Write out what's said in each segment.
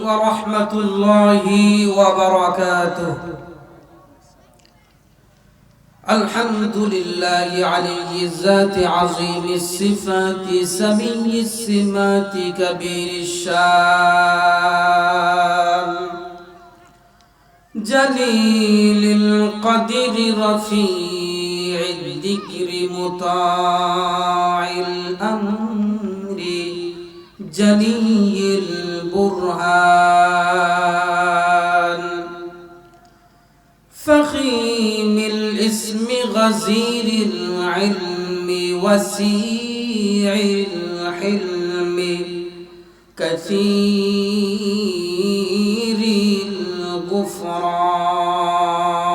ورحمة الله وبركاته. الحمد لله علي الذات عظيم الصفات سمي السمات كبير الشان جليل القدر رفيع الذكر مطاع الأمر جلي البرهان فخيم الاسم غزير العلم وسيع الحلم كثير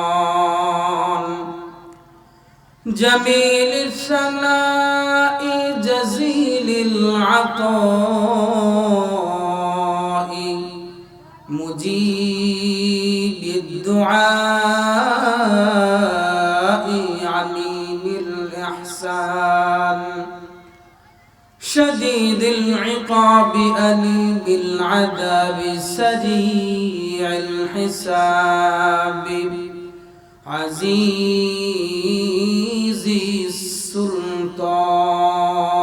الغفران جميل الثناء جزيل العطاء مجيب الدعاء عليم الإحسان شديد العقاب أليم العذاب سريع الحساب عزيز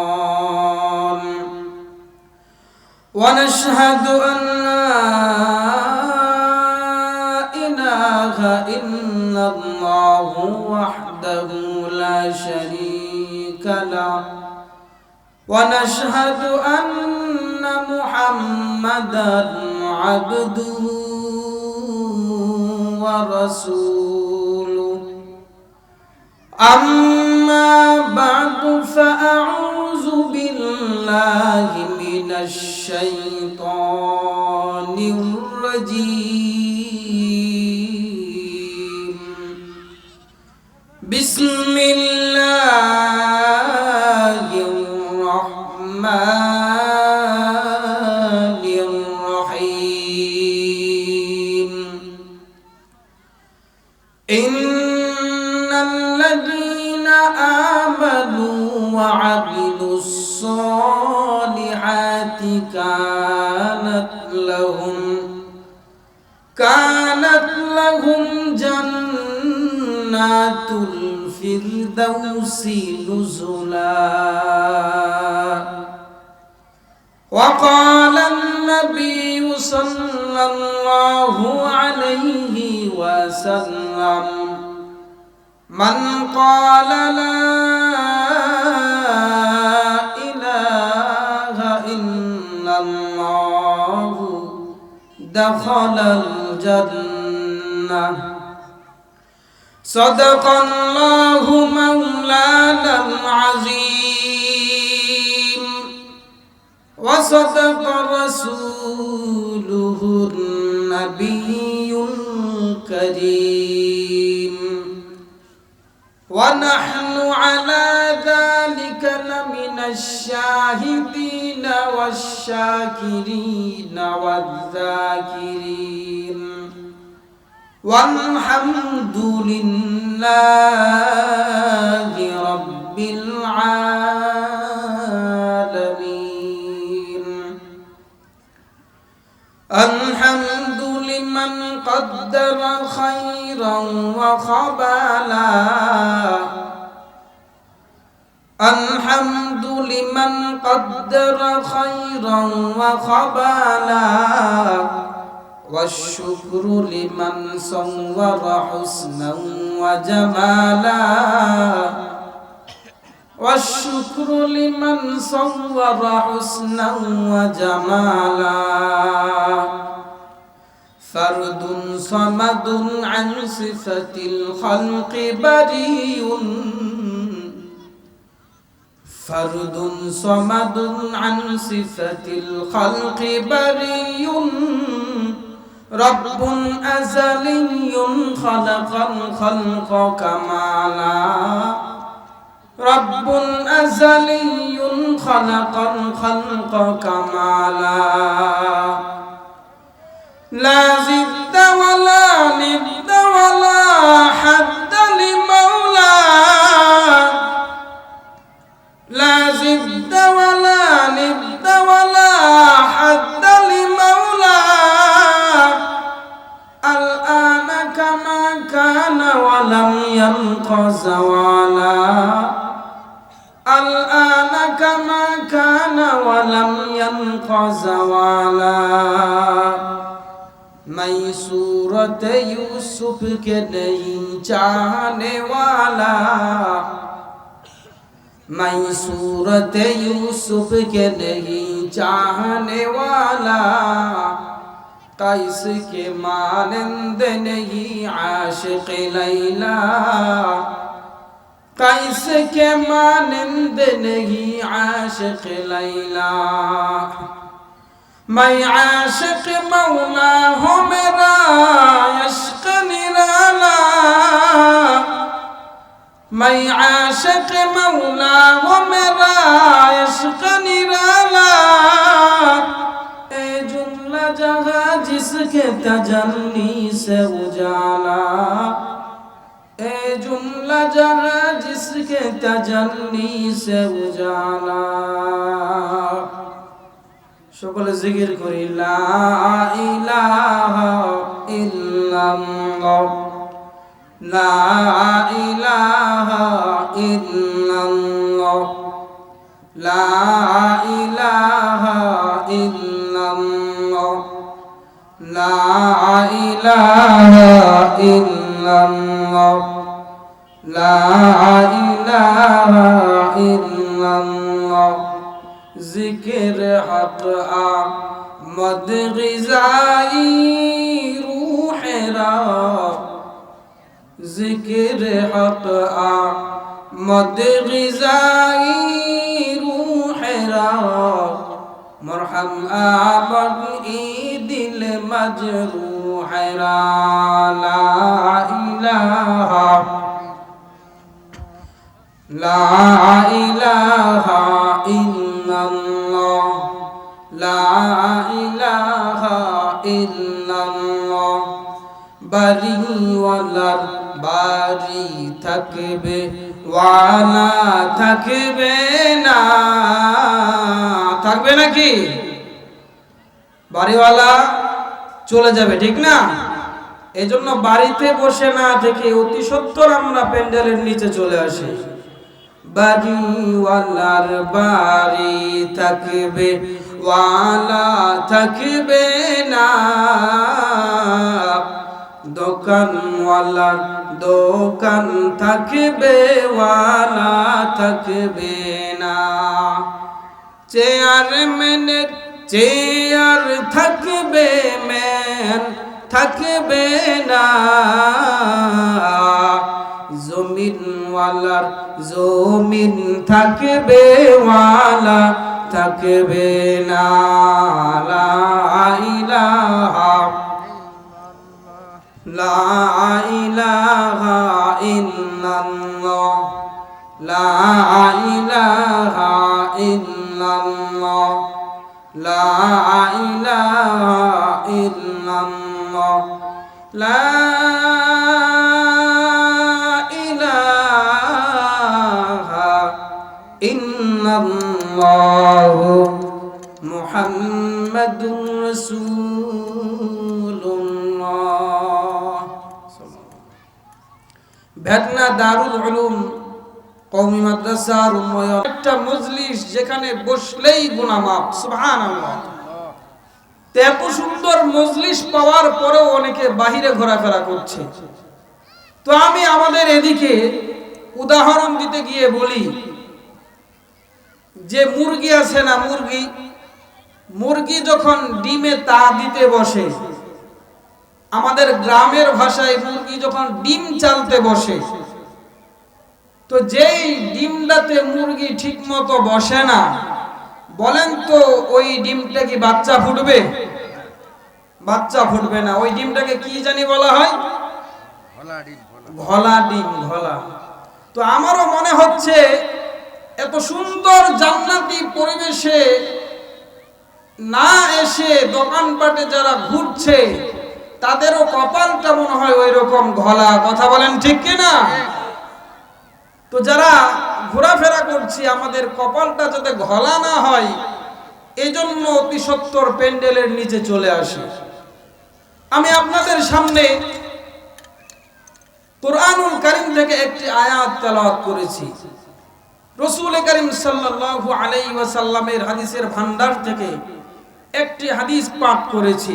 السلطان ونشهد أن لا إله إلا الله وحده لا شريك له ونشهد أن محمدًا عبده ورسوله أما بعد فأعوذ بالله من الشيطان الرجيم بسم الله الرحمن الرحيم إن الذين آمنوا وعملوا الصالحات كانت لهم جنات الفردوس نزلا وقال النبي صلى الله عليه وسلم من قال لا إله إلا الله دخل الجنة صدق الله مولانا العظيم وصدق رسوله النبي الكريم ونحن على ذلك لمن الشاهدين والشاكرين والذاكرين والحمد لله رب العالمين الحمد لمن قدر خيرا وخبالا الحمد لمن قدر خيرا وخبالا والشكر لمن صور حسنا وجمالا والشكر لمن صور حسنا وجمالا فرد صمد عن صفة الخلق بريء فرد صمد عن صفة الخلق بريء رب أزلي خلق الخلق كمالا رب أزلي خلق الخلق كمالا لا زد ولا ند ولا حد لمولى لا زد ولا ند ولا حد لمولى كان ولم يلق زوالا الآن كما كان ولم يلق زوالا मैं सूरत यूसुफ के नहीं चाहने वाला मैं सूरत यूसुफ के नहीं चाहने वाला कैस के मानंद नहीं आशिक लैला कैस के मानंद नहीं आशिक लैला मैं आशिक मौला हूँ मेरा इश्क निराला मैं आशिक मौला हूँ मेरा इश्क निराला ए जुमला जगह जिसके तजल्ली से उजाला ए जुमला जगह जिसके तजल्ली से उजाला সকলে জিকির করি লা ইলাহা ইল্লাল্লাহ লা ইলাহা ইল্লাল্লাহ লা ইলাহা ইল্লাল্লাহ লা ইলাহা ইল্লাল্লাহ লা ইলাহা ইল্লাল্লাহ जिक्र हक आमद ग़िज़ाई रूह रा जिक्र हक आमद ग़िज़ाई रूह रा मरहम आमद ई दिल मजरूह रा ला इलाहा इल्लल्लाह ला इलाहा इल्लल्लाह बारी वाला बारी থাকবে ওয়ালা থাকবে না থাকবে নাকি বাড়িওয়ালা চলে যাবে ঠিক না এজন্য বাড়িতে বসে না থেকে অতি সত্বর আমরা প্যান্ডেলের নিচে চলে আসি বাড়িওয়ালার বাড়ি থাকবে ওয়ালা থাকবে না দোকানওয়ালার দোকান থাকবে ওয়ালা থাকবে না চেয়ারম্যানের চেয়ার থাকবে ম্যান থাকবে না জমিনওয়ালার জমিন থাকবে ওয়ালা থাকবে না লা ইলাহা লা ইলাহা ইল্লাল্লাহ লা ইলাহা ইল্লাল্লাহ লা ইলাহা ইল্লাল্লাহ লা ইলাহা ইল্লাল্লাহ মুহাম্মাদুর রাসূলুল্লাহ ভেটনা দারুল উলুম কওমি মাদ্রাসার উন্নয়ন একটা মজলিস যেখানে বসলেই গুনাহ মাফ সুবহানাল্লাহ এত সুন্দর মজলিস পাওয়ার পরেও অনেকে বাহিরে ঘোরাফেরা করছে তো আমি আমাদের এদিকে উদাহরণ দিতে গিয়ে বলি যে মুরগি আছে না মুরগি যখন ডিমে তা দিতে বসে আমাদের গ্রামের ভাষায় মুরগি যখন ডিম চালতে বসে তো যেই ডিমটাতে মুরগি ঠিকমতো বসে না বলেন তো ওই ডিমটা কি বাচ্চা ফুটবে বাচ্চা ফুটবে না ওই ডিমটাকে কি জানি বলা হয় ঘোলা ডিম ঘোলা তো আমারও মনে হচ্ছে এত সুন্দর জান্নাতি পরিবেশে না এসে দোকানপাটে যারা ঘুরছে তাদেরও কপালটা মনে হয় ওই রকম ঘোলা কথা বলেন ঠিক কি না তো যারা ঘোরাফেরা করছি আমাদের কপালটা যাতে ঘোলা না হয় এজন্য অতি সত্বর প্যান্ডেলের নিচে চলে আসি আমি আপনাদের সামনে কুরআনুল কারীম থেকে একটি আয়াত তেলাওয়াত করেছি, রাসূল করিম সাল্লাল্লাহু আলাইহি ওয়াসাল্লামের হাদিসের ভান্ডার থেকে একটি হাদিস পাঠ করেছি।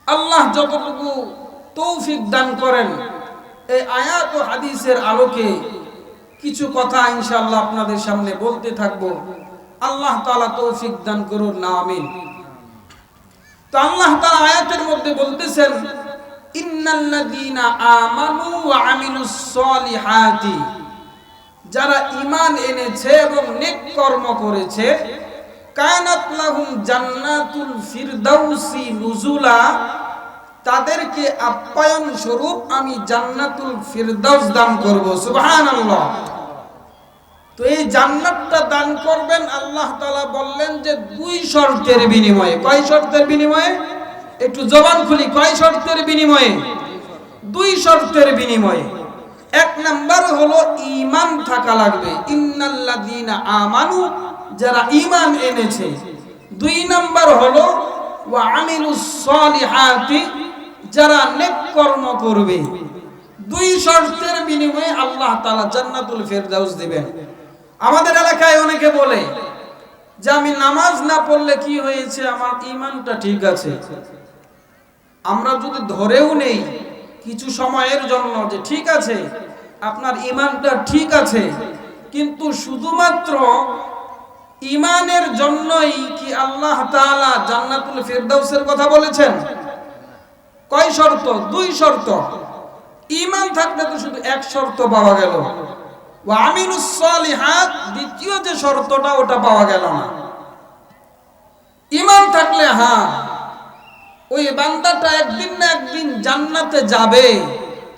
আল্লাহ যতটুকু তৌফিক দান করেন এই আয়াত ও হাদিসের আলোকে কিছু কথা ইনশাআল্লাহ আপনাদের সামনে বলতে থাকব। আল্লাহ তাআলা তৌফিক দান করুন, আমিন। তো আল্লাহ তাআলা আয়াতের মধ্যে বলতেছেন, ইন্নাল্লাযীনা আমানু ওয়া আমিলুস সলিহাতি, যারা ঈমান এনেছে এবং নেক কর্ম করেছে, কানাত লাহুম জান্নাতুল ফিরদাউসি নুজুলা, তাদেরকে আপ্যায়ন স্বরূপ আমি জান্নাতুল ফিরদাউস দান করব। সুবহানাল্লাহ। তো এই জান্নাতটা দান করবেন আল্লাহ তাআলা বললেন যে দুই শর্তের বিনিময়ে। কয় শর্তের বিনিময়ে? একটু জবান খুলি, কয় শর্তের বিনিময়ে? দুই শর্তের বিনিময়ে। এক নাম্বার হলো ঈমান থাকা লাগবে, ইন্নাল্লাযীনা আমানু, যারা ঈমান এনেছে। দুই নাম্বার হলো ওয়া আমিলুস সলিহাতি, যারা নেক কর্ম করবে। দুই শর্তের বিনিময়ে আল্লাহ তাআলা জান্নাতুল ফিরদাউস দিবেন। আমাদের এলাকায় অনেকে বলে যে আমি নামাজ না পড়লে কি হয়েছে, আমার ঈমানটা ঠিক আছে। আমরা যদি ধরেও নেই কিছু সময়ের জন্য যে ঠিক আছে আপনার ঈমানটা ঠিক আছে, কিন্তু শুধুমাত্র ঈমানের জন্যই কি আল্লাহ তাআলা জান্নাতুল ফিরদাউসের কথা বলেছেন? কয় শর্ত? দুই শর্ত। ঈমান থাকলে তো শুধু এক শর্ত পাওয়া গেল, ওয়া আমিলুস সলিহাত, দ্বিতীয় যে শর্তটা ওটা পাওয়া গেল না। ঈমান থাকলে হ্যাঁ ওই বান্দাটা একদিন না একদিন জান্নাতে যাবে,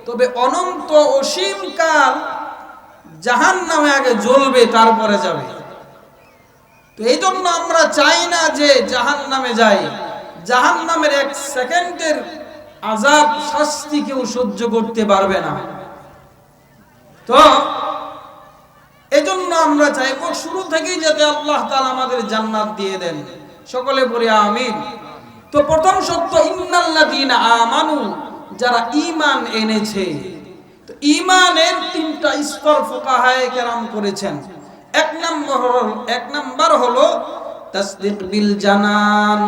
তবে অনন্ত অসীম কাল জাহান্নামে আগে জ্বলবে তারপরে যাবে। তো এই জন্য আমরা চাই না যে জাহান্নামে যাই। জাহান্নামের এক সেকেন্ডের আযাব শাস্তি কেউ সহ্য করতে পারবে না। তো এজন্য আমরা চাইবো শুরু থেকেই যাতে আল্লাহ তাআলা আমাদের জান্নাত দিয়ে দেন। সকলে বলি আমিন। তো প্রথম শর্ত ইন্নাল্লাযীনা আমানু, যারা ঈমান এনেছে। তো ঈমানের তিনটা স্তর ফুকাহায়ে কেরাম করেছেন। এক নাম্বার হলো তাসদীক বিল জানান।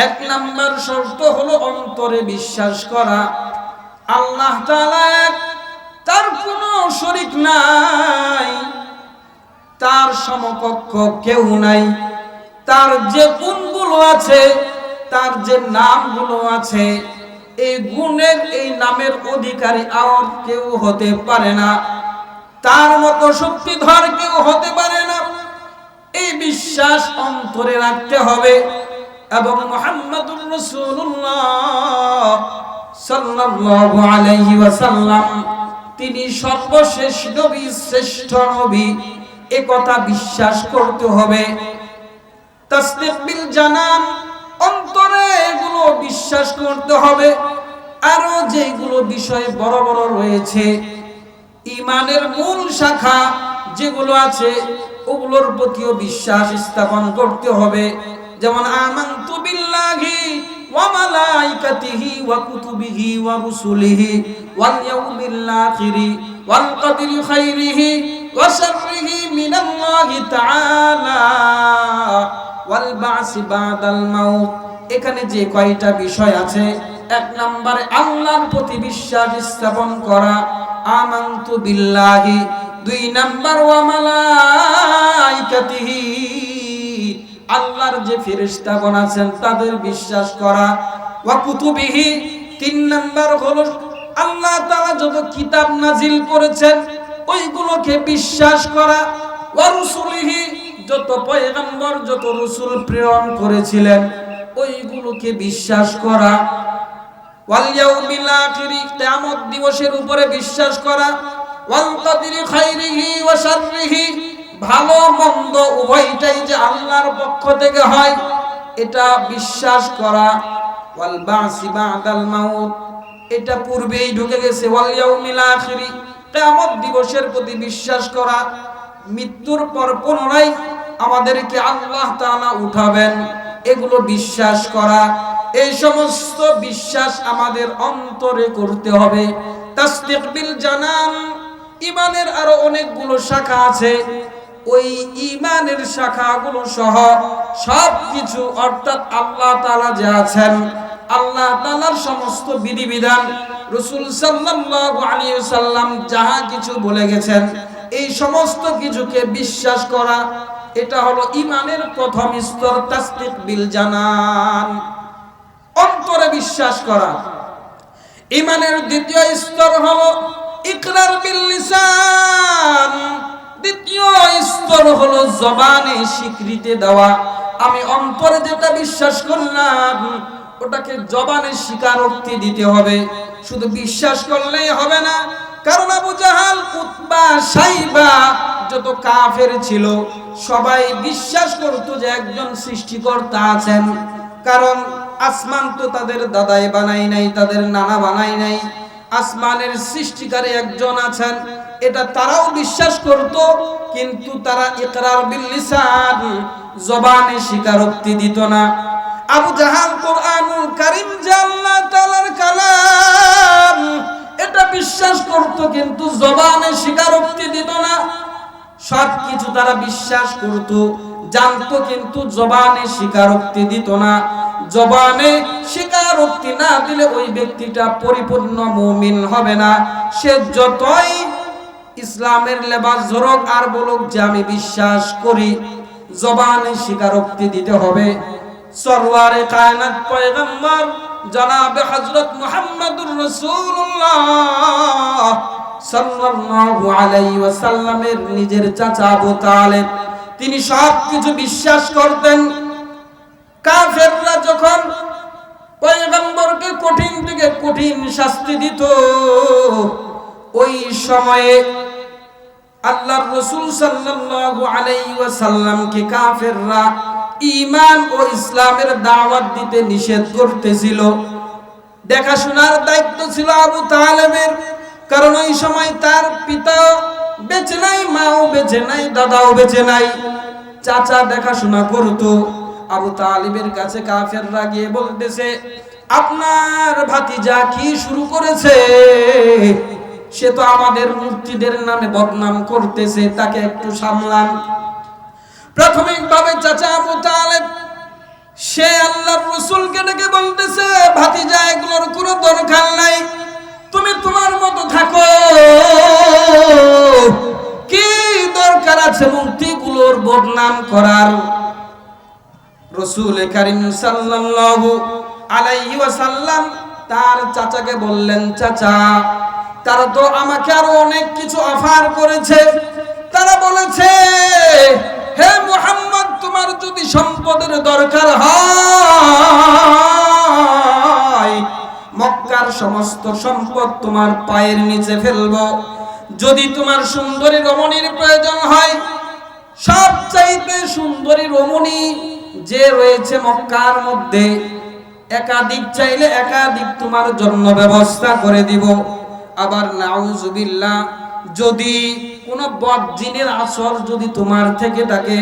এক নাম্বার শর্ত হলো অন্তরে বিশ্বাস করা আল্লাহ তাআলা এক, তার কোনো শরীক নাই, তার সমকক্ষ কেউ নাই, তার যে গুণগুলো আছে, তার যে নামগুলো আছে, এই গুণের এই নামের অধিকারী আর কেউ হতে পারে না, তার মতো শক্তিধর কেউ হতে পারে না। এই বিশ্বাস অন্তরে রাখতে হবে। এবং মুহাম্মদুর রাসূলুল্লাহ সাল্লাল্লাহু আলাইহি ওয়াসাল্লাম তিনি সর্বশেষ নবী, শ্রেষ্ঠ নবী, এ কথা বিশ্বাস করতে হবে। তাসদীক বিল জানান, অন্তরে এগুলো বিশ্বাস করতে হবে। আরো যেগুলো বিষয় বড় বড় রয়েছে ঈমানের মূল শাখা যেগুলো আছে ওগুলোর প্রতিও বিশ্বাস স্থাপন করতে হবে। যেমন আমানতু বিল্লাহি ওয়া মালাইকাতিহি ওয়া কুতুবিহি ওয়া রুসুলিহি ওয়াল ইয়াউমিল আখিরি ওয়াল কদরি খাইরিহি ওয়া শাররিহি মিনাল্লাহি তাআলা ওয়াল বা'সি বাদাল মাউত। এখানে যে কয়টা বিষয় আছে, এক নম্বরে আল্লাহর প্রতি বিশ্বাস স্থাপন করা, আমানতু বিল্লাহি। দুই নাম্বার ওয়া মালাইকাতিহি, আল্লাহর যে ফেরেশতাগণ আছেন তাদের বিশ্বাস করা, ওয়া কুতুবিহি। তিন নাম্বার হলো আল্লাহ তাআলা যত কিতাব নাজিল করেছেন ওইগুলোকে বিশ্বাস করা, ওয়া রুসুলিহি, যত পয়গম্বর যত রাসূল প্রেরণ করেছিলেন ওইগুলোকে বিশ্বাস করা, ওয়াল ইয়াউমিল আখিরি, কিয়ামত দিবসের উপরে বিশ্বাস করা, ওয়াল কদরি খাইরিহি ওয়া শাররিহি, ভালো মন্দ উভয়টাই যে আল্লাহর পক্ষ থেকে হয় এটা বিশ্বাস করা, ওয়াল বা'সি বাদাল মাউত, এটা পূর্বেই ঢুকে গেছে, ওয়াল ইয়াউমিল আখিরি, কিয়ামত দিবসের প্রতি বিশ্বাস করা, মৃত্যুর পর পুনরায় আমাদেরকে আল্লাহ তাআলা উঠাবেন, এগুলো বিশ্বাস করা। এই সমস্ত বিশ্বাস আমাদের অন্তরে করতে হবে। তাসদিক বিল জানান, ঈমানের আরো অনেকগুলো শাখা আছে। ওই ঈমানের শাখাগুলো সহ সবকিছু, অর্থাৎ আল্লাহ তাআলা যে আছেন, আল্লাহ তাআলার সমস্ত বিধিবিধান, রাসূল সাল্লাল্লাহু আলাইহি ওয়াসাল্লাম যাহা কিছু বলে গেছেন, এই সমস্ত কিছুকে বিশ্বাস করা, এটা হলো ঈমানের প্রথম স্তর, তাসদিক বিল জানান, অন্তরে বিশ্বাস করা। ঈমানের দ্বিতীয় স্তর হলো ইকরার বিল লিসান, দ্বিতীয় স্তর হলো জবানে স্বীকৃতি দেওয়া। আমি অন্তরে যেটা বিশ্বাস করলাম ওটাকে জবানে স্বীকারোক্তি দিতে হবে, শুধু বিশ্বাস করলেই হবে না। কারণ আবু জাহাল, উতবা, সাইবা যত কাফের ছিল সবাই বিশ্বাস করত যে একজন সৃষ্টিকর্তা আছেন। কারণ আসমান তো তাদের দাদাই বানাই নাই, তাদের নানা বানাই নাই, আসমানের সৃষ্টিকারী একজন আছেন, এটা তারাও বিশ্বাস করত। কিন্তু তারা ইকরার বিল লিসান, জবানে স্বীকারোক্তি দিত না। আবু জাহাল কোরআনুল কারীম যে আল্লাহ তাআলার কালাম এটা বিশ্বাস করত, কিন্তু জবানে স্বীকারোক্তি দিত না। সবকিছু তারা বিশ্বাস করত, জানতো, কিন্তু জবানে স্বীকারোক্তি দিত না। জবানে স্বীকারোক্তি না দিলে ওই ব্যক্তিটা পরিপূর্ণ মুমিন হবে না। সে যতই ইসলামের লেবাস ধরুক আর বলুক যে আমি বিশ্বাস করি, জবানে স্বীকারোক্তি দিতে হবে। সরওয়ারে কায়নাত পয়গম্বর জনাবে হযরত মুহাম্মদুর রাসূলুল্লাহ সাল্লাল্লাহু আলাইহি ওয়াসাল্লামের নিজের চাচা আবু তালেব, তিনি সবকিছু বিশ্বাস করতেন। কাফেররা যখন পয়গম্বরকে কঠিন থেকে কঠিন শাস্তি দিত, ওই সময়ে আল্লাহর রাসূল সাল্লাল্লাহু আলাইহি ওয়াসাল্লামকে কাফেররা ঈমান ও ইসলামের দাওয়াত দিতে নিষেধ করতেছিল। দেখাশোনার দায়িত্ব ছিল আবু তালেবের, কারণ ওই সময় তার পিতা বেঁচে নাই, মাও বেঁচে নাই, দাদাও বেঁচে নাই, চাচা দেখাশোনা করতো। আবু তালিবের কাছে কাফেররা গিয়ে বলতেছে, আপনার ভাতিজা কি শুরু করেছে? সে তো আমাদের মূর্তিদের নামে বদনাম করতেছে, তাকে একটু সামলান। প্রাথমিকভাবে চাচা আবু তালেব সে আল্লাহর রাসূলকে ডেকে বলতেছে, ভাতিজা এগুলোর কোনো দরকার নাই, তুমি তোমার মতো থাকো, কি দরকার আছে মূর্তিগুলোর বদনাম করার? রাসূল কারীম সাল্লাল্লাহু আলাইহি ওয়াসাল্লাম তার চাচাকে বললেন, চাচা তারা তো আমাকে আরো অনেক কিছু অফার করেছে। তারা বলেছে, হে মুহাম্মদ, তোমার যদি সম্পদের দরকার হয় মক্কার সমস্ত সম্পদ তোমার পায়ের নিচে ফেলবো। যদি তোমার সুন্দরী রমণীর প্রয়োজন হয়, সবচাইতে সুন্দরী রমণী যে রয়েছে মক্কার মধ্যে, একাধিক চাইলে একাধিক তোমার জন্য ব্যবস্থা করে দিব। আবার নাউজুবিল্লাহ, যদি কোন বদ জিনের আসর যদি তোমার থেকে থাকে,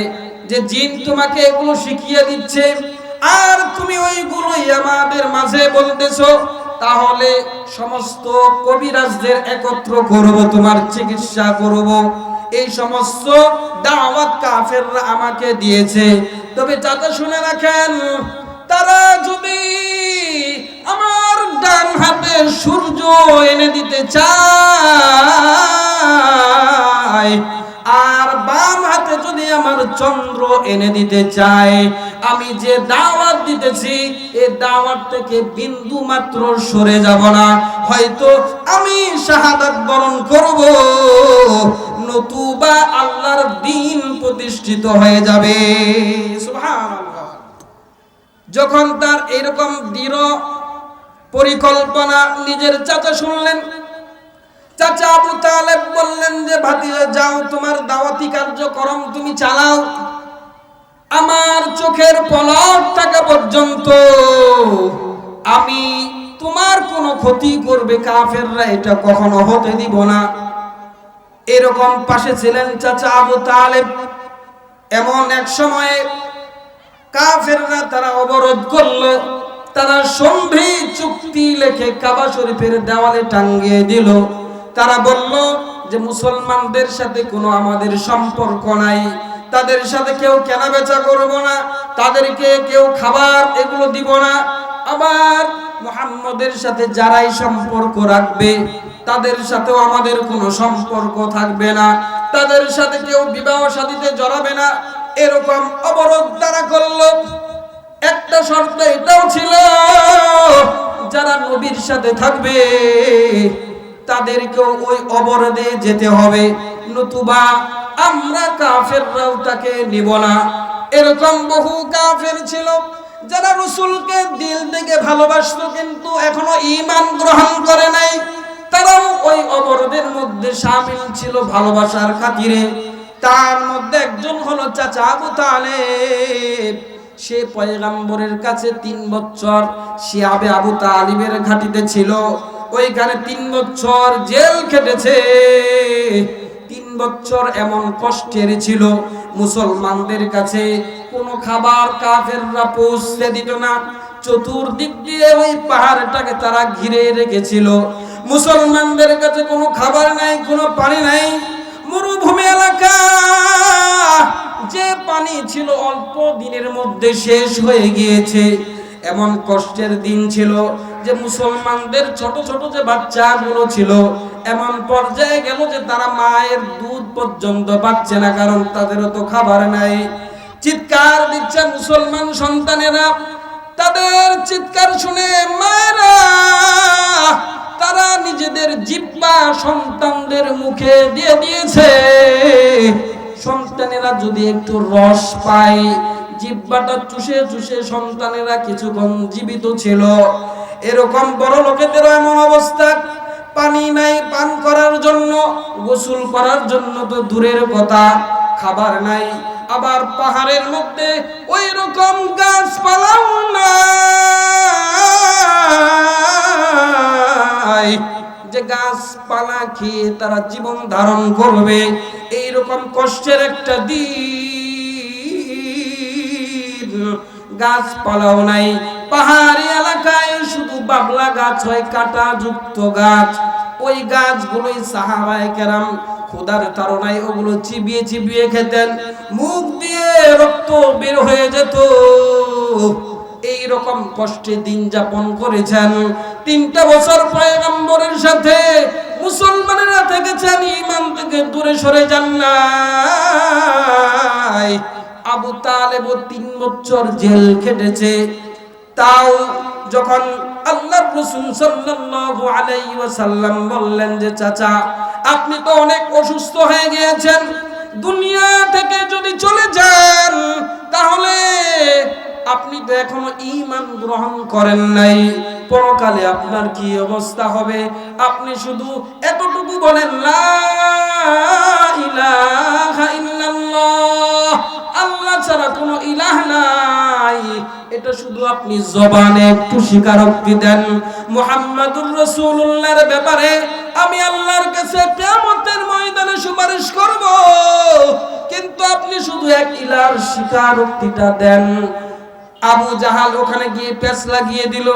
যে জিন তোমাকে এগুলো শিখিয়ে দিচ্ছে আর তুমি ওইগুলোই আমাদের মাঝে বলতেছো, তাহলে সমস্ত কবিরাজদের একত্র করব, তোমার চিকিৎসা করব। এই সমস্ত দাওয়াত কাফেররা আমাকে দিয়েছে। তবে চাচা শুনে রাখেন, তারা যদি আমার ডান হাতে সূর্য এনে দিতে চায় আর বাম হাতে যদি আমার চন্দ্র এনে দিতে চায়, আমি যে দাওয়াত দিতেছি এই দাওয়াত থেকে বিন্দু মাত্র সরে যাব না। হয়তো আমি শাহাদাত বরণ করব, নতুবা আল্লাহর দ্বীন প্রতিষ্ঠিত হয়ে যাবে। সুবহানাল্লাহ। যখন তার এরকম দৃঢ় পরিকল্পনা নিজের চাচা শুনলেন, চাচা আবু তালেব বললেন যে, ভাতিজা যাও, তোমার দাওয়াতি কার্যক্রম তুমি চালাও, আমার চোখের পলক থাকা পর্যন্ত আমি তোমার কোনো ক্ষতি করবে কাফেররা এটা কখনো হতে দিব না। এরকম পাশে ছিলেন চাচা আবু তালেব। এমন এক সময়ে কাফেররা তারা অবরোধ করলো, তারা সন্ধি চুক্তি লিখে কাবা শরীফের দেওয়ালে টাঙিয়ে দিল। তারা বলল যে মুসলমানদের সাথে কোনো আমাদের সম্পর্ক নাই, তাদের সাথে কেউ কেনাবেচা করব না, তাদেরকে কেউ খাবার এগুলো দিব না। আবার মুহাম্মদের সাথে যারাই সম্পর্ক রাখবে তাদের সাথেও আমাদের কোনো সম্পর্ক থাকবে না, তাদের সাথে কেউ বিবাহ শাদীতে জড়াবে না। এরকম অবরোধ তারা করলো। একটা শর্ত এটাও ছিল, যারা নবীর সাথে থাকবে তাদেরকেও ওই অবরোধে যেতে হবে, নতুবা আমরা কাফেররাও তাকে নিব না। এরকম বহু কাফের ছিল যারা রাসূলকে দিল থেকে ভালোবাসতো কিন্তু এখনো ঈমান গ্রহণ করে নাই। তারাও ওই অবরোধের মধ্যে শামিল ছিল ভালোবাসার খাতিরে। তার মধ্যে একজন হলো চাচা আবু তালেব। সে পয়গম্বরের কাছে 3 বছর শিয়াবে আবু তালিবের ঘাটিতে ছিল, ওইখানে 3 বছর জেল খেটেছে। 3 বছর এমন কষ্টের ছিল, মুসলমানদের কাছে কোনো খাবার কাফেররা পৌঁছে দিত না। চতুর্দিক দিয়ে ওই পাহাড়টাকে তারা ঘিরে রেখেছিল। মুসলমানদের কাছে কোনো খাবার নাই, কোনো পানি নাই, মরুভূমি এলাকা। যে পানি ছিল অল্প দিনের মধ্যে শেষ হয়ে গিয়েছে। এমন কষ্টের দিন ছিল যে মুসলমানদের ছোট ছোট যে বাচ্চাগুলো ছিল এমন পর্যায়ে গেল যে তারা মায়ের দুধ পর্যন্ত পাচ্ছে না, কারণ তাদেরও তো খাবার নাই। চিৎকার দিচ্ছে মুসলমান সন্তানেরা। তাদের চিৎকার শুনে মায়েরা তারা নিজেদের জিহ্বা সন্তানদের মুখে দিয়ে দিয়েছে। সন্তানেরা যদি একটু রস পায়, জিহ্বাটা চুষে চুষে সন্তানেরা কিছুক্ষণ জীবিত ছিল। এরকম বড় লোকেদেরও এমন অবস্থা, পানি নাই পান করার জন্য, গোসল করার জন্য তো দূরের কথা, খাবার নাই। আবার পাহাড়ের মধ্যে ওই রকম গাছপালাও নাই যে গাছপালা খেয়ে তারা জীবন ধারণ করবে। এইরকম কষ্টের একটা দিন, গাছপালাও নাই। পাহাড়ি এলাকায় শুধু বাবলা গাছ হয়, কাঁটা যুক্ত গাছ। ওই গাছগুলোই সাহাবায়ে কেরাম খোদার তাড়নায় ওগুলো চিবিয়ে চিবিয়ে খেতেন, মুখ দিয়ে রক্ত বের হয়ে যেত। এই রকম কষ্টে দিন যাপন করেছেন। 3টা বছর পয়গম্বরের সাথে মুসলমানেরা থেকেছেন, ঈমান থেকে দূরে সরে যান নাই। আবু তালেব 3 বছর জেল খেটেছে। তাও যখন আল্লাহর রাসূল সাল্লাল্লাহু আলাইহি ওয়াসাল্লাম বললেন যে চাচা আপনি তো অনেক অসুস্থ হয়ে গিয়েছেন, দুনিয়া থেকে যদি চলে যান তাহলে আপনি তো এখনো ঈমান গ্রহণ করেন নাই, পরকালে আপনার কি অবস্থা হবে? আপনি শুধু এতটুকু বলেন লা ইলাহা ইল্লাল্লাহ, আল্লাহ ছাড়া কোনো ইলাহ নাই। এটা শুধু আপনি জবানে একটু স্বীকারোক্তি দেন, মুহাম্মাদুর রাসূলুল্লাহর ব্যাপারে আমি আল্লাহর কাছে কিয়ামতের ময়দানে সুপারিশ করব। কিন্তু আপনি শুধু এক ইলাহর স্বীকারোক্তিটা দেন। আবু জাহাল ওখানে গিয়ে পেঁচ লাগিয়ে দিল।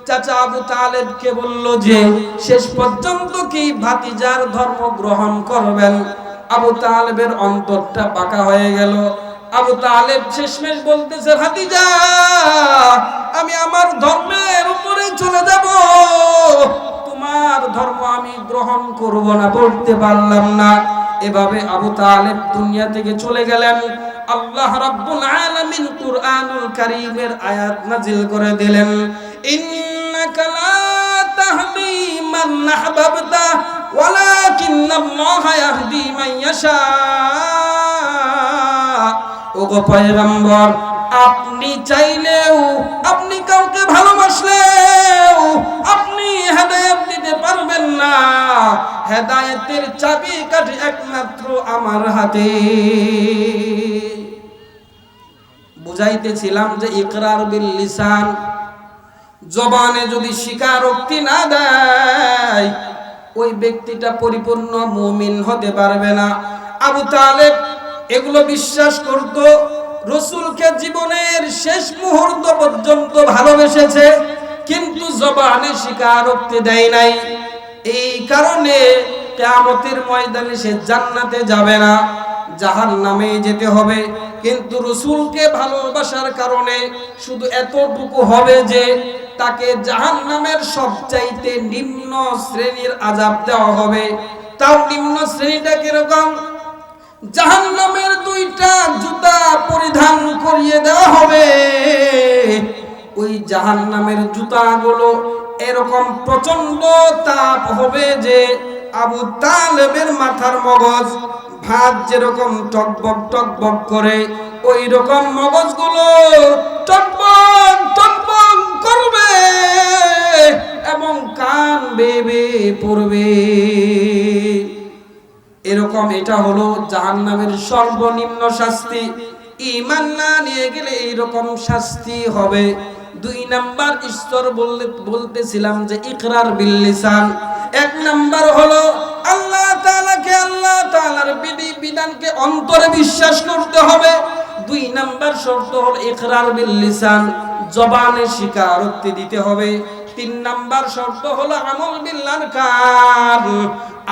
চাচা আবু তালেবকে বলল যে শেষ পর্যন্ত কি ভাতিজার ধর্ম গ্রহণ করবেন? আবু তালেবের অন্তরটা পাকা হয়ে গেল। আবু তালেব শেষমেশ বলতেছে, ভাতিজা আমি আমার ধর্মের উপরে চলে যাব, তোমার ধর্ম আমি গ্রহণ করব না। বলতে পারলাম না। এভাবে আবু তালেব দুনিয়া থেকে চলে গেলেন। আল্লাহ রাব্বুল আলামিন কুরআনুল কারীমের আয়াত নাজিল করে দিলেন, ইন্নাকা লা তাহদি মান আহবাবতা ওয়ালাকিন্নাল্লাহা ইয়াহদি মান ইয়াশা। ওগো পয়গম্বর, আপনি চাইলেও, আপনি কাউকে ভালোবাসলেও আপনি হেদায়েত দিতে পারবেন না। হেদায়েতের চাবিকাঠি একমাত্র আমার হাতে। বুঝাইতেছিলাম যে ইকরার বিল লিসান, জবানে যদি স্বীকারোক্তি না দেয় ওই ব্যক্তিটা পরিপূর্ণ মুমিন হতে পারবে না। আবু তালেব এগুলো বিশ্বাস করত। রাসূলকে জীবনের শেষ মুহূর্ত পর্যন্ত ভালোবেসেছে, কিন্তু জবানে স্বীকারোক্তি দেয় নাই। এই কারণে কিয়ামতের ময়দানে সে জান্নাতে যাবে না, জাহান্নামে যেতে হবে। কিন্তু রাসূলকে ভালোবাসার কারণে শুধু এতটুকু হবে যে তাকে জাহান্নামের সবচাইতে নিম্ন শ্রেণীর আযাব দেওয়া হবে। তাও নিম্ন শ্রেণীটা কিরকম? জাহান্নামের দুইটা জুতা পরিধান করিয়ে দেওয়া হবে। ওই জাহান্নামের জুতাগুলো এরকম প্রচন্ড তাপ হবে যে আবু তালেবের মাথার মগজ ভাত যেরকম টকবক টকবক করে, ওই রকম মগজগুলো টকবক টকবক করবে এবং কান বেয়ে পড়বে। এরকম এটা হলো জাহান্নামের সর্বনিম্ন শাস্তি। ঈমান না নিয়ে গেলে এইরকম শাস্তি হবে। 2 নাম্বার স্তর বলতেছিলাম যে ইকরার বিল লিসান। 1 নাম্বার হলো আল্লাহ তাআলাকে, আল্লাহ তাআলার বিধানকে অন্তরে বিশ্বাস করতে হবে। 2 নাম্বার শর্ত হলো ইকরার বিল লিসান, জবানে স্বীকারোক্তি দিতে হবে। 3 নাম্বার শর্ত হলো আমল বিল আরকান,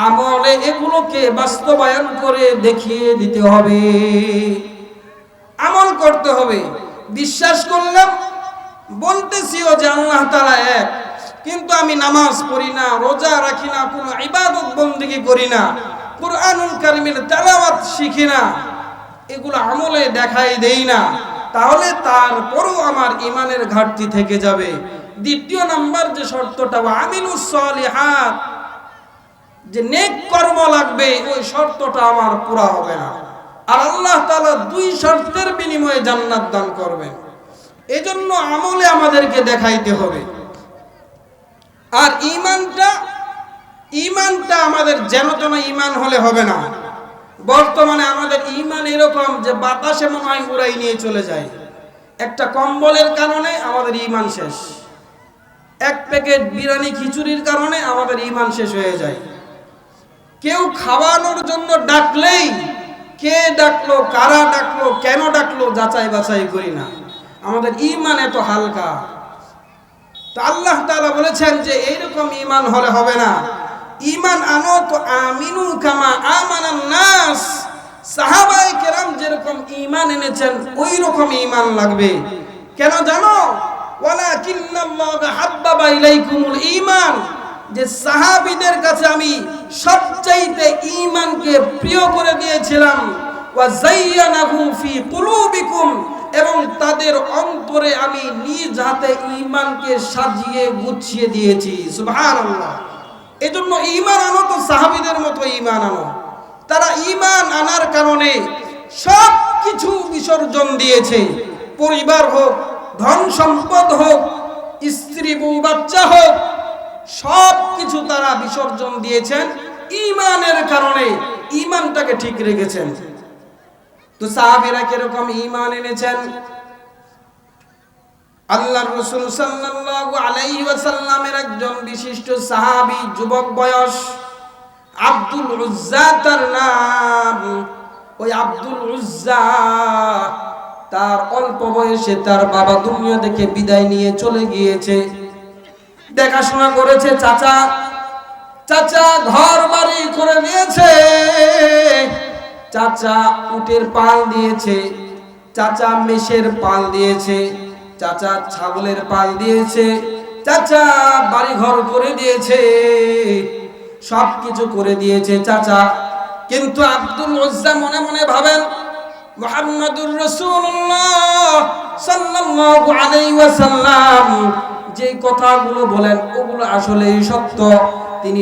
আমলে এগুলোকে বাস্তবায়ন করে দেখিয়ে দিতে হবে। আমল করতে হবে। বিশ্বাস করলাম, বলতেছিও যে আল্লাহ তাআলা এক, কিন্তু আমি নামাজ পড়ি না, রোজা রাখি না, কোনো ইবাদত বন্দেগী করি না, কুরআনুল কারীমের তেলাওয়াত শিখি না, এগুলো আমলে দেখাই দেই না, তাহলে তারপরও আমার ঈমানের ঘাটতি থেকে যাবে। 2 নাম্বার যে শর্তটা, আমিলুস সলিহাত, যে নেক কর্ম লাগবে, ওই শর্তটা আমার পুরা হবে না। আর আল্লাহ তাআলা 2 শর্তের বিনিময়ে জান্নাত দান করবেন। এজন্য আমলে আমাদেরকে দেখাইতে হবে। আর ঈমানটা আমাদের যেন তেন ঈমান হলে হবে না। বর্তমানে আমাদের ঈমান এরকম যে বাতাসে মনে হয় উড়াই নিয়ে চলে যায়। একটা কম্বলের কারণে আমাদের ঈমান শেষ, 1 প্যাকেট বিরিয়ানি খিচুড়ির কারণে আমাদের ঈমান শেষ হয়ে যায়। কেউ খাওয়ানোর জন্য ডাকলেই কে ডাকলো, কারা ডাকলো, কেন ডাকলো যাচাই বাছাই করি না। আমাদের ঈমান এত হালকা। তো আল্লাহ তাআলা বলেছেন যে এইরকম ঈমান হলে হবে না। ঈমান আনো তো আমিনু কামা আমানান নাস, সাহাবায়ে কেরাম যেরকম ঈমান এনেছেন ওই রকম ঈমান লাগবে। কেন জানো? ওয়ালাকিন্নাল্লাহা হাব্বাবা ইলাইকুমুল ঈমান, যে সাহাবীদের কাছে আমি সবচাইতে ঈমানকে প্রিয় করে দিয়েছিলাম। ওয়া যায়্যানাহু ফি কুলুবিকুম, এবং তাদের অন্তরে আমি নিজ হাতে ঈমানকে সাজিয়ে গুছিয়ে দিয়েছি। সুবহানাল্লাহ। এজন্য ঈমান আনো তো সাহাবীদের মতো ঈমান আনো। তারা ঈমান আনার কারণে সব কিছু বিসর্জন দিয়েছে। পরিবার হোক, ধন সম্পদ হোক, স্ত্রী বউ বাচ্চা হোক, সব কিছু তারা বিসর্জন দিয়েছেন ঈমানের কারণে। ঈমানটাকে ঠিক রেখেছেন। তো সাহাবীরা কিরকম ঈমান এনেছেন? আল্লাহর রাসূল সাল্লাল্লাহু আলাইহি ওয়াসাল্লামের একজন বিশিষ্ট সাহাবী, যুবক বয়স, আব্দুল উজ্জা তার নাম। ওই আব্দুল উজ্জা, তার অল্প বয়সে তার বাবা দুনিয়া থেকে বিদায় নিয়ে চলে গিয়েছে। দেখাশোনা করেছে চাচা ঘর বাড়ি করে দিয়েছে, চাচা উটের পাল দিয়েছে, চাচা মেষের পাল দিয়েছে, চাচা ছাগলের পাল দিয়েছে, চাচা বাড়ি ঘর করে দিয়েছে, সবকিছু করে দিয়েছে চাচা। কিন্তু আব্দুল উজ্জা মনে মনে ভাবেন, মুহাম্মাদুর রাসূলুল্লাহ সাল্লাল্লাহু আলাইহি ওয়াসাল্লাম যে কথাগুলো বলেন ওগুলো আসলেই সত্য। তিনি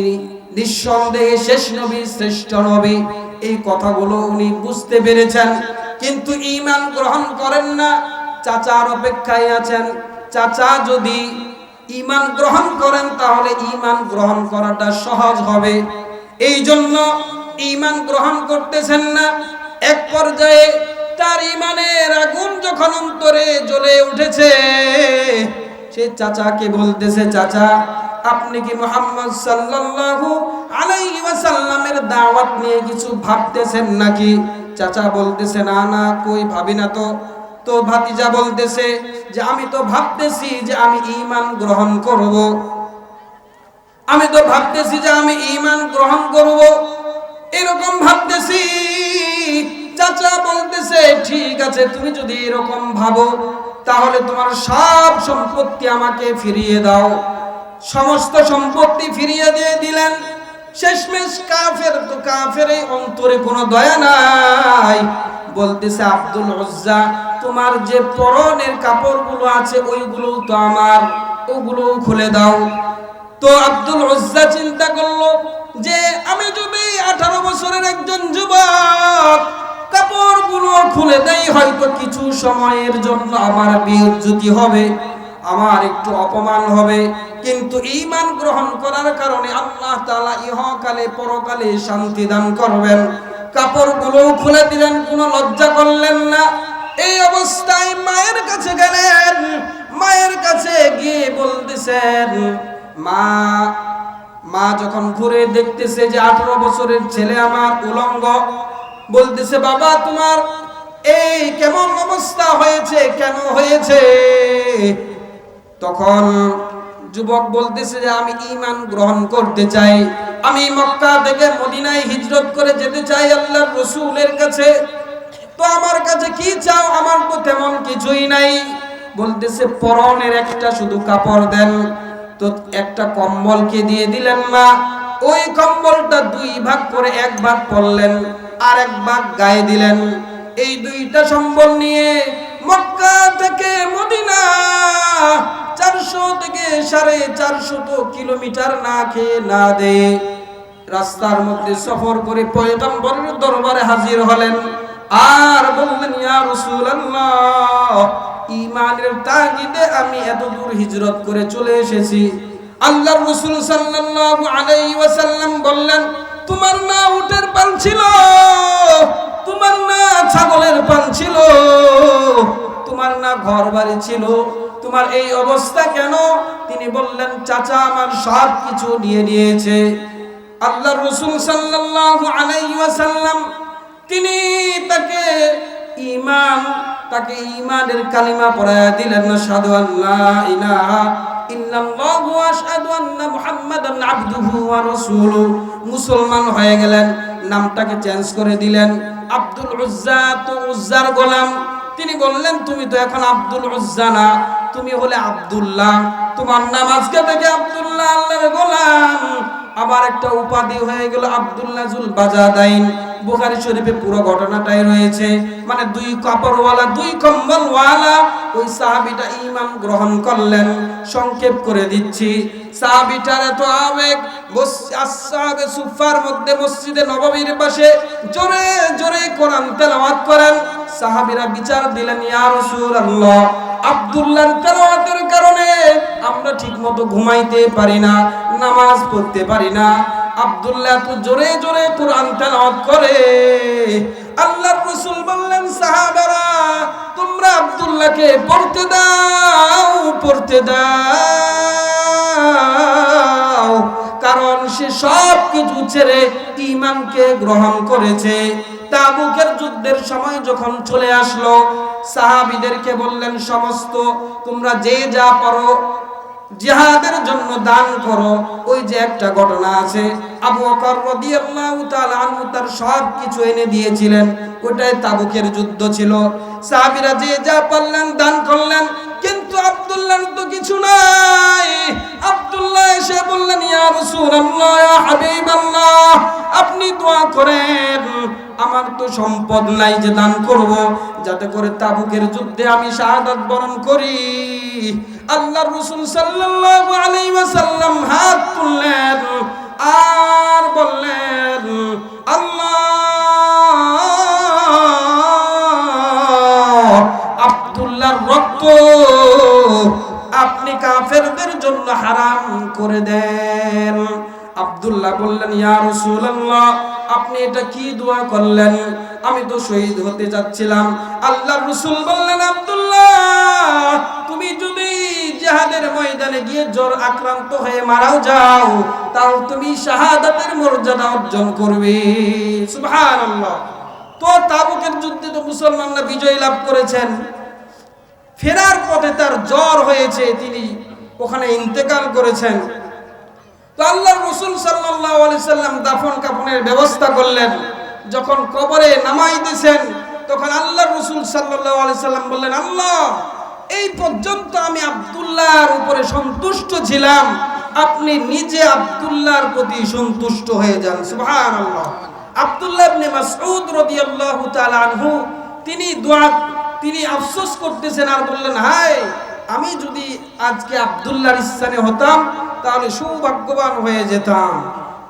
নিঃসন্দেহে শেষ নবী, শ্রেষ্ঠ নবী, এই কথাগুলো উনি বুঝতে পেরেছেন, কিন্তু ঈমান গ্রহণ করেন না। চাচার অপেক্ষায় আছেন। চাচা যদি ঈমান গ্রহণ করেন তাহলে ঈমান গ্রহণ করাটা সহজ হবে। এই জন্য ঈমান গ্রহণ করতেছেন না। এক পর্যায়ে তার ঈমানের আগুন যখন অন্তরে জ্বলে উঠেছে, সে চাচাকে বলতেছে, চাচা আপনি কি মুহাম্মদ সাল্লাল্লাহু আলাইহি ওয়াসাল্লামের দাওয়াত নিয়ে কিছু ভাবতেছেন নাকি? চাচা বলতেছে, না না, কই ভাবি না তো। তো ভাতিজা বলতেছে যে আমি তো ভাবতেছি যে আমি ঈমান গ্রহণ করব, আমি তো ভাবতেছি যে আমি ঈমান গ্রহণ করব, এরকম ভাবতেছি। চাচা বলতেছে ঠিক আছে, তুমি যদি এরকম ভাবো তাহলে তোমার সব সম্পত্তি আমাকে ফিরিয়ে দাও। সমস্ত সম্পত্তি ফিরিয়ে দিয়ে দিলেন। শেষমেশ কাফের তো কাফের অন্তরে কোনো দয়া নাই, বলতেছে আব্দুল উজ্জা তোমার যে পরনের কাপড়গুলো আছে ওইগুলো তো আমার, ওগুলো খুলে দাও। তো আব্দুল উজ্জা চিন্তা করলো যে আমি যদি 18 বছরের একজন যুবক কাপড়গুলো খুলে দেই, হয়তো কিছু সময়ের জন্য আমার বেইজ্জতি হবে, আমার একটু অপমান হবে, কিন্তু ঈমান গ্রহণ করার কারণে আল্লাহ তাআলা ইহকালে পরকালে শান্তি দান করবেন। কাপড়গুলো খুলে দিলেন, কোনো লজ্জা করলেন না। এই অবস্থায় মায়ের কাছে গেলেন। মায়ের কাছে গিয়ে বলতেছেন মা, মা যখন ঘুরে দেখতেছে যে 18 বছরের ছেলে আমার উলঙ্গ, বলতেছে বাবা তোমার এই কেমন অবস্থা হয়েছে, কেন হয়েছে? তখন যুবক বলতেছে যে আমি ঈমান গ্রহণ করতে চাই, আমি মক্কা থেকে মদিনায় হিজরত করে যেতে চাই আল্লাহর রাসূলের কাছে। তো আমার কাছে কি চাও? আমার তো তেমন কিছুই নাই। বলতেছে পরনের একটা শুধু কাপড় দেন। তো একটা কম্বলকে দিয়ে দিলেন মা। ওই কম্বলটা 2 ভাগ করে 1 ভাগ পরলেন, আর 1 ভাগ গায়ে দিলেন। এই 2টা সম্বল নিয়ে মক্কা থেকে মদিনা 400 থেকে 450 কিলোমিটার না খেয়ে না দেয়ে রাস্তার মধ্যে সফর করে পয়গম্বরের দরবারে হাজির হলেন। আর বললেন ইয়া রাসূলুল্লাহ, ঈমানের তাগিদে আমি এত দূর হিজরত করে চলে এসেছি। আল্লাহর রাসূল সাল্লাল্লাহু আলাইহি ওয়াসাল্লাম বললেন তোমার না উটের পাল ছিল, তোমার না ছাগলের পাল ছিল, তোমার না ঘর বাড়ি ছিল, তোমার এই অবস্থা কেন? তিনি বললেন চাচা আমার সব কিছু নিয়ে নিয়েছে। আল্লাহর রাসূল সাল্লাল্লাহু আলাইহি ওয়াসাল্লাম তিনি তাকে ঈমানের কালিমা পড়ায়া দিলেন, আশহাদু আল্লা ইলাহা ইল্লাল্লাহু ওয়া আশহাদু আন্না মুহাম্মাদান আবদুহু ওয়া রাসূলুহু। মুসলমান হয়ে গেলেন। নামটাকে চেঞ্জ করে দিলেন, আব্দুল উজ্জা তো উজ্জার গোলাম। তিনি বললেন তুমি তো এখন আব্দুল উজ্জা না, তুমি হলে আব্দুল্লাহ, তোমার নাম আজকে থেকে আব্দুল্লাহ, আল্লাহর গোলাম। আবার একটা উপাধি হয়ে গেল আব্দুল্লাহ জুল বাজাদাইন। বুখারী শরীফে পুরো ঘটনাটাই রয়েছে। মানে 2 কাপড়ওয়ালা 2 কম্বলওয়ালা ওই সাহাবীটা ঈমান গ্রহণ করলেন। সংক্ষেপ করে দিচ্ছি, সাহাবীটার এত আবেগ, আসহাবে সুফার মধ্যে মসজিদে নববীর পাশে জোরে জোরে কোরআন তেলাওয়াত করেন। সাহাবীরা বিচার দিলেন ইয়া রাসূলুল্লাহ, আব্দুল্লাহর তেলাওয়াতের কারণে আমরা ঠিকমতো ঘুমাইতে পারি না, নামাজ পড়তে পারি না। আব্দুল্লাহ তো জোরে জোরে কোরআন তেলাওয়াত করে। আল্লাহর রাসূল বললেন সাহাবারা তোমরা আব্দুল্লাহকে পড়তে দাও, পড়তে দাও, কারণ সে সব কিছু ছেড়ে ঈমানকে গ্রহণ করেছে। তাবুকের যুদ্ধের সময় যখন চলে আসলো, সাহাবীদেরকে বললেন সমস্ত তোমরা যে যা পারো জিহাদের জন্য দান করো। ওই যে একটা ঘটনা আছে, আবু বকর রাদিয়াল্লাহু তাআলা আনহু তার সব কিছু এনে দিয়েছিলেন, ওটাই তাবুকের যুদ্ধ ছিল। সাহাবীরা যে যা পারলেন দান করলেন, কিন্তু আব্দুল্লাহ তো কিছু নাই। আব্দুল্লাহ এসে বললেন ইয়া রাসূলুল্লাহ, ইয়া হাবিবাল্লাহ, আপনি দোয়া করেন, আমার তো সম্পদ নাই যে দান করব, যাতে করে তাবুকের যুদ্ধে আমি শাহাদাত বরণ করি। আল্লাহর রাসূল সাল্লাল্লাহু আলাইহি ওয়াসাল্লাম হাত তুললেন আর বললেন আল্লাহ, আব্দুল্লাহর রক্ত আপনি কাফেরদের জন্য হারাম করে দেন। আব্দুল্লাহ বললেন ইয়া রাসূলুল্লাহ, আপনি এটা কি দোয়া করলেন? আমি তো শহীদ হতে যাচ্ছিলাম। আল্লাহর রাসূল বললেন আব্দুল্লাহ, তুমি যদি জিহাদের ময়দানে গিয়ে জ্বর আক্রান্ত হয়ে মারাও যাও, তাও তুমি শাহাদাতের মর্যাদা অর্জন করবে। সুবহানাল্লাহ। তো তাবুকের যুদ্ধে তো মুসলমানরা বিজয় লাভ করেছেন। ফেরার পথে তার জ্বর হয়েছে, তিনি ওখানে ইন্তেকাল করেছেন। তো আল্লাহর রাসূল সাল্লাল্লাহু আলাইহি সাল্লাম দাফন কাফনের ব্যবস্থা করলেন। যখন কবরে নামাইতেছেন তখন আল্লাহর রাসূল সাল্লাল্লাহু আলাইহি সাল্লাম বললেন, আল্লাহ, এই পর্যন্ত আমি আব্দুল্লাহর উপরে সন্তুষ্ট ছিলাম, আপনি নিজে আব্দুল্লাহর প্রতি সন্তুষ্ট হয়ে যান। সুবহানাল্লাহ। আব্দুল্লাহ ইবনে মাসউদ রাদিয়াল্লাহু তাআলা আনহু তিনি আফসোস করতেছেন আর বললেন, হায়, আমি যদি আজকে আব্দুল্লাহর স্থানে হতাম তাহলে সৌভাগ্যবান হয়ে যেতাম।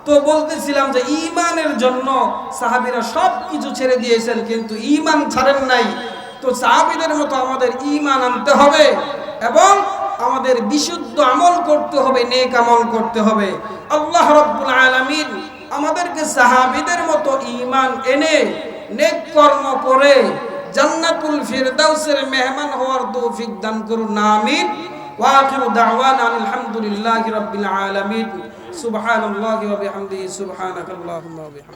তো বলতেছিলাম যে ঈমানের জন্য সাহাবীরা সব কিছু ছেড়ে দিয়েছেন, কিন্তু ঈমান ছাড়েন নাই। তো সাহাবীদের মতো আমাদের ঈমান আনতে হবে এবং আমাদের বিশুদ্ধ আমল করতে হবে, নেক আমল করতে হবে। আল্লাহ রাব্বুল আলামিন আমাদেরকে সাহাবীদের মতো ঈমান এনে নেক কর্ম করে জান্নাতুল ফিরদাউসের মেহমান হওয়ার তৌফিক দান করুন, আমিন। ওয়া আখিরু দাওয়ানা আলহামদুলিল্লাহি রাব্বিল আলামিন। সুবহানাল্লাহি ওয়া বিহামদিহি, সুবহানাকাল্লাহুম্মা ওয়া বিহামদিক।